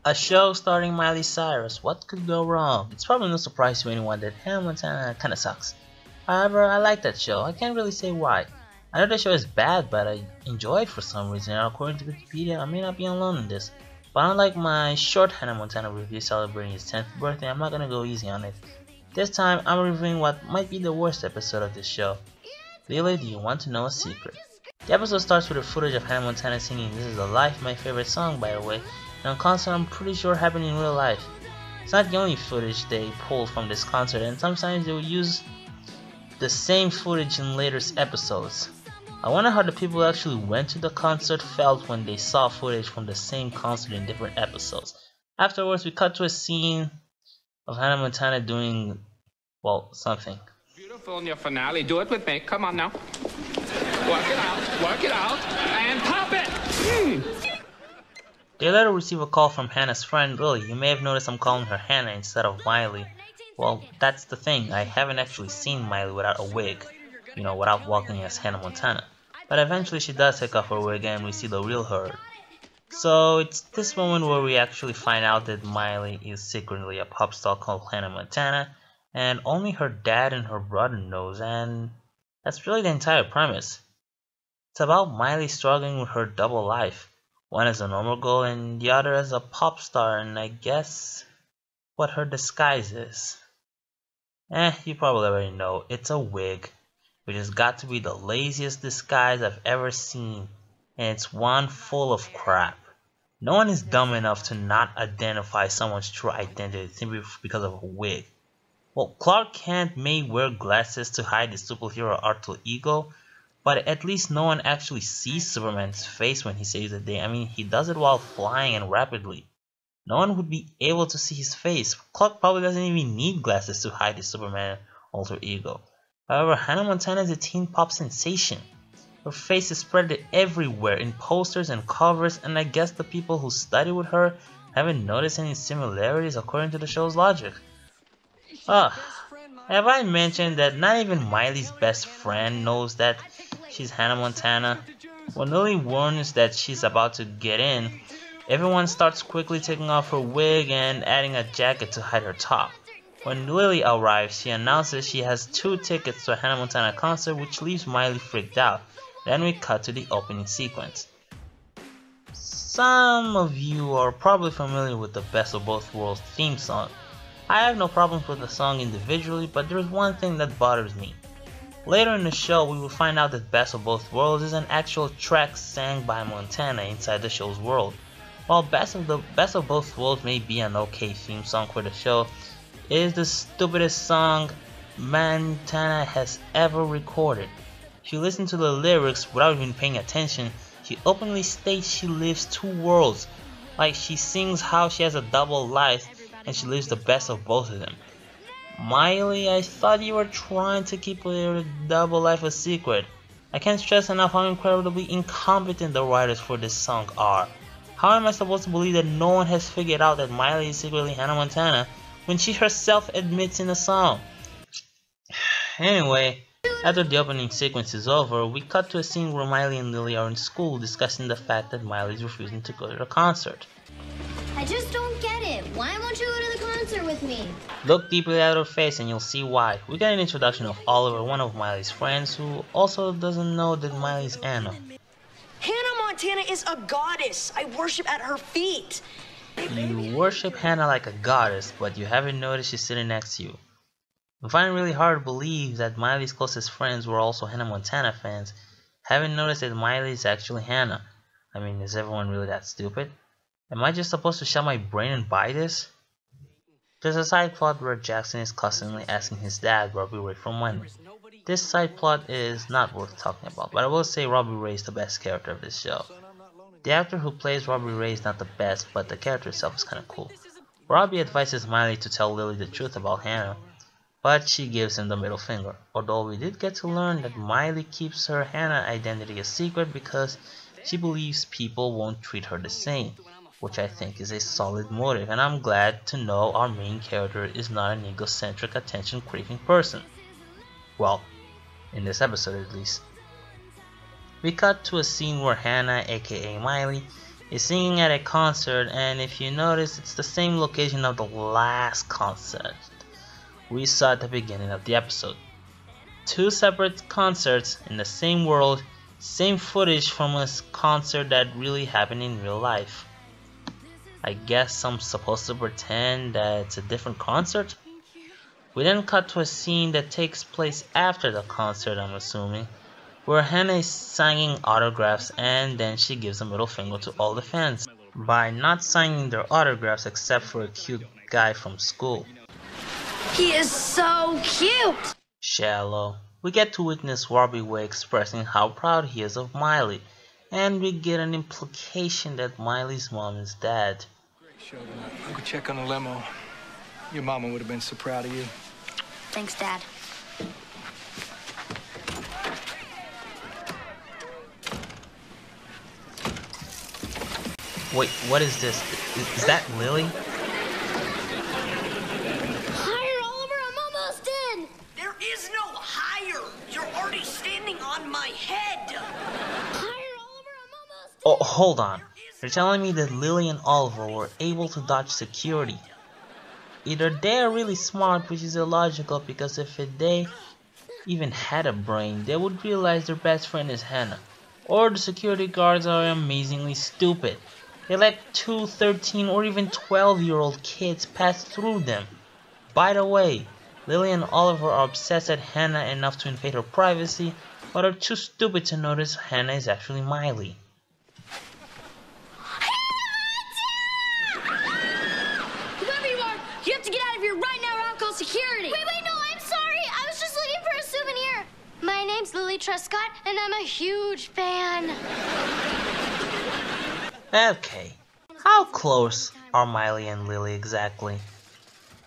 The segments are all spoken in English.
A show starring Miley Cyrus. What could go wrong? It's probably no surprise to anyone that Hannah Montana kinda sucks. However, I like that show. I can't really say why. I know the show is bad, but I enjoy it for some reason, and according to Wikipedia, I may not be alone in this. But unlike my short Hannah Montana review celebrating his 10th birthday, I'm not gonna go easy on it. This time, I'm reviewing what might be the worst episode of this show. Lilly, do you want to know a secret? The episode starts with a footage of Hannah Montana singing "This Is a Life," my favorite song by the way, and a concert I'm pretty sure happened in real life. It's not the only footage they pulled from this concert, and sometimes they will use the same footage in later episodes. I wonder how the people who actually went to the concert felt when they saw footage from the same concert in different episodes. Afterwards, we cut to a scene of Hannah Montana doing, well, something. Beautiful in your finale. Do it with me. Come on now. Work it out, and pop it! They later receive a call from Hannah's friend Lilly. You may have noticed I'm calling her Hannah instead of Miley. Well, that's the thing. I haven't actually seen Miley without a wig. Without walking as Hannah Montana. But eventually she does take off her wig and we see the real her. So it's this moment where we actually find out that Miley is secretly a pop star called Hannah Montana, and only her dad and her brother knows, and that's really the entire premise. It's about Miley struggling with her double life, one as a normal girl and the other as a pop star, and I guess what her disguise is. You probably already know, it's a wig, which has got to be the laziest disguise I've ever seen, and it's one full of crap. No one is dumb enough to not identify someone's true identity simply because of a wig. Well, Clark Kent may wear glasses to hide his superhero alter ego, but at least no one actually sees Superman's face when he saves the day. I mean, he does it while flying and rapidly. No one would be able to see his face. Clark probably doesn't even need glasses to hide his Superman alter ego. However, Hannah Montana is a teen pop sensation. Her face is spread everywhere in posters and covers, and I guess the people who study with her haven't noticed any similarities according to the show's logic. Have I mentioned that not even Miley's best friend knows that she's Hannah Montana? When Lily warns that she's about to get in, everyone starts quickly taking off her wig and adding a jacket to hide her top. When Lily arrives, she announces she has 2 tickets to a Hannah Montana concert, which leaves Miley freaked out. Then we cut to the opening sequence. Some of you are probably familiar with the Best of Both Worlds theme song. I have no problems with the song individually, but there's one thing that bothers me. Later in the show, we will find out that Best of Both Worlds is an actual track sang by Montana inside the show's world. While Best of Both Worlds may be an okay theme song for the show, it is the stupidest song Montana has ever recorded. If you listen to the lyrics without even paying attention, she openly states she lives 2 worlds. Like, she sings how she has a double life and she lives the best of both of them. Miley, I thought you were trying to keep your double life a secret. I can't stress enough how incredibly incompetent the writers for this song are. How am I supposed to believe that no one has figured out that Miley is secretly Hannah Montana when she herself admits in the song? Anyway, after the opening sequence is over, we cut to a scene where Miley and Lily are in school discussing the fact that Miley is refusing to go to the concert. I just don't get it. Why won't you go to the concert with me? Look deeply at her face and you'll see why. We get an introduction of Oliver, one of Miley's friends, who also doesn't know that Miley's Anna. Hannah Montana is a goddess. I worship at her feet. You worship Hannah like a goddess, but you haven't noticed she's sitting next to you. I find it really hard to believe that Miley's closest friends were also Hannah Montana fans. Haven't noticed that Miley is actually Hannah. I mean, is everyone really that stupid? Am I just supposed to shut my brain and buy this? There's a side plot where Jackson is constantly asking his dad Robbie Ray from when. This side plot is not worth talking about, but I will say Robbie Ray is the best character of this show. The actor who plays Robbie Ray is not the best, but the character itself is kinda cool. Robbie advises Miley to tell Lily the truth about Hannah, but she gives him the middle finger. Although we did get to learn that Miley keeps her Hannah identity a secret because she believes people won't treat her the same, which I think is a solid motive, and I'm glad to know our main character is not an egocentric, attention-craving person. Well, in this episode at least. We cut to a scene where Hannah, aka Miley, is singing at a concert, and if you notice, it's the same location of the last concert we saw at the beginning of the episode. Two separate concerts in the same world, same footage from a concert that really happened in real life. I guess I'm supposed to pretend that it's a different concert? We then cut to a scene that takes place after the concert, I'm assuming, where Hannah is signing autographs and then she gives a middle finger to all the fans by not signing their autographs except for a cute guy from school. He is so cute! Shallow. We get to witness Robbie Way expressing how proud he is of Miley, and we get an implication that Miley's mom is dead. I could check on the limo. Your mama would have been so proud of you. Thanks, Dad. Wait, what is this? Is that Lilly? Higher, Oliver, I'm almost in! There is no higher! You're already standing on my head! Higher, Oliver, I'm almost in! Oh, hold on. You're telling me that Lilly and Oliver were able to dodge security. Either they are really smart, which is illogical because if they even had a brain, they would realize their best friend is Hannah. Or the security guards are amazingly stupid. They let 2, 13 or even 12-year-old kids pass through them. By the way, Lilly and Oliver are obsessed at Hannah enough to invade her privacy, but are too stupid to notice Hannah is actually Miley. Whoever you are, you have to get out of here right now or I'll call security! Wait, no, I'm sorry! I was just looking for a souvenir! My name's Lily Truscott, and I'm a huge fan. Okay, how close are Miley and Lily exactly?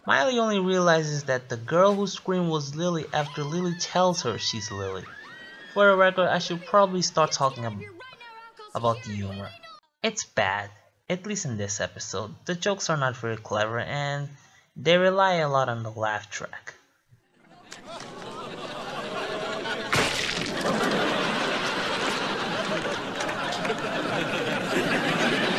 Miley only realizes that the girl who screamed was Lily after Lily tells her she's Lily. For the record, I should probably start talking about the humor. It's bad, at least in this episode. The jokes are not very clever and they rely a lot on the laugh track.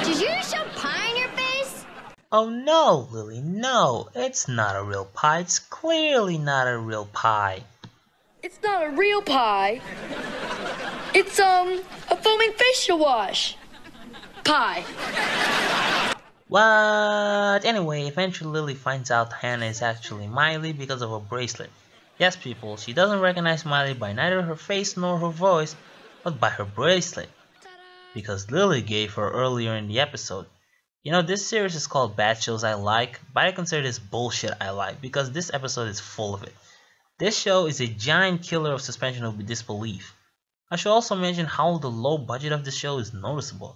Did you just shove pie in your face? Oh no, Lily, no, it's not a real pie. It's clearly not a real pie. It's not a real pie. It's a foaming facial wash. Pie. What? Anyway, eventually Lily finds out Hannah is actually Miley because of a bracelet. Yes, people, she doesn't recognize Miley by neither her face nor her voice, but by her bracelet. Because Lily gave her earlier in the episode. You know, this series is called Bad Shows I Like, but I consider this bullshit I like because this episode is full of it. This show is a giant killer of suspension of disbelief. I should also mention how the low budget of the show is noticeable.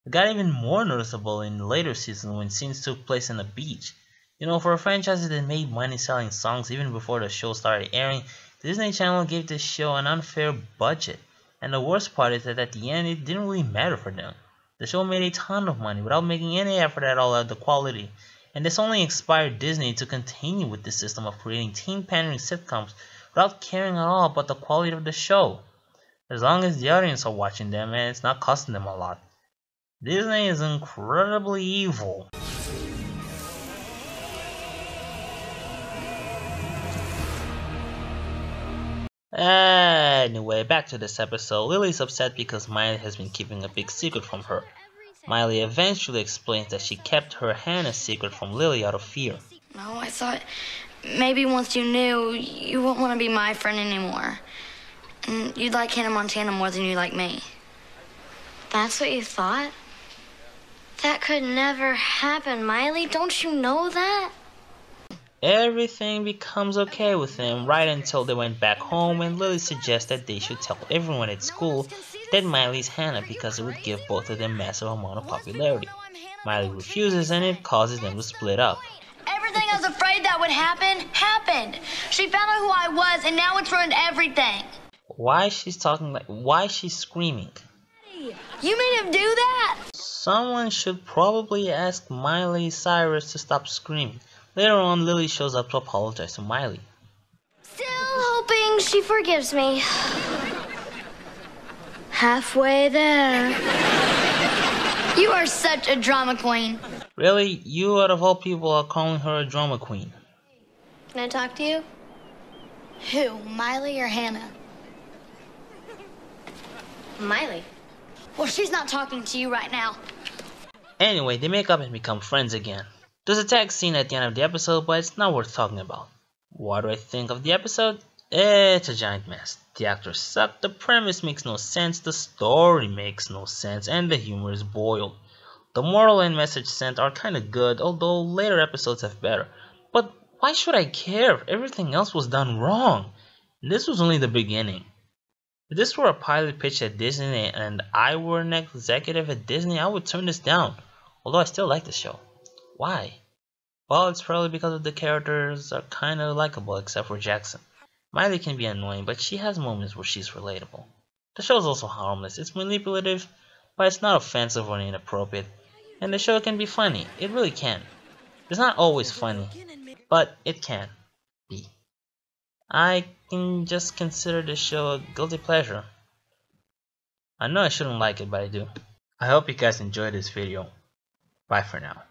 It got even more noticeable in the later seasons when scenes took place on the beach. You know, for a franchise that made money selling songs even before the show started airing, the Disney Channel gave this show an unfair budget. And the worst part is that at the end, it didn't really matter for them. The show made a ton of money without making any effort at all at the quality. And this only inspired Disney to continue with this system of creating teen-pandering sitcoms without caring at all about the quality of the show. As long as the audience are watching them and it's not costing them a lot. Disney is incredibly evil. Anyway, back to this episode. Lily's upset because Miley has been keeping a big secret from her. Miley eventually explains that she kept her Hannah secret from Lily out of fear. No, I thought maybe once you knew, you wouldn't want to be my friend anymore. And you'd like Hannah Montana more than you like me. That's what you thought? That could never happen, Miley. Don't you know that? Everything becomes okay with them right until they went back home and Lily suggests that they should tell everyone at school that Miley's Hannah because it would give both of them massive amount of popularity. Miley refuses and it causes them to split up. Everything I was afraid that would happen, happened. She found out who I was and now it's ruined everything. Why she's screaming? You made him do that? Someone should probably ask Miley Cyrus to stop screaming. Later on, Lily shows up to apologize to Miley. Still hoping she forgives me. Halfway there. You are such a drama queen. Really? You out of all people are calling her a drama queen. Can I talk to you? Who, Miley or Hannah? Miley. Well, she's not talking to you right now. Anyway, they make up and become friends again. There's a tag scene at the end of the episode, but it's not worth talking about. What do I think of the episode? It's a giant mess. The actors suck, the premise makes no sense, the story makes no sense, and the humor is boiled. The moral and message sent are kinda good, although later episodes have better. But why should I care if everything else was done wrong? This was only the beginning. If this were a pilot pitch at Disney and I were an executive at Disney, I would turn this down. Although I still like the show. Why? Well, it's probably because of the characters are kinda likable except for Jackson. Miley can be annoying, but she has moments where she's relatable. The show's also harmless. It's manipulative, but it's not offensive or inappropriate. And the show can be funny. It really can. It's not always funny, but it can be. I can just consider this show a guilty pleasure. I know I shouldn't like it, but I do. I hope you guys enjoyed this video. Bye for now.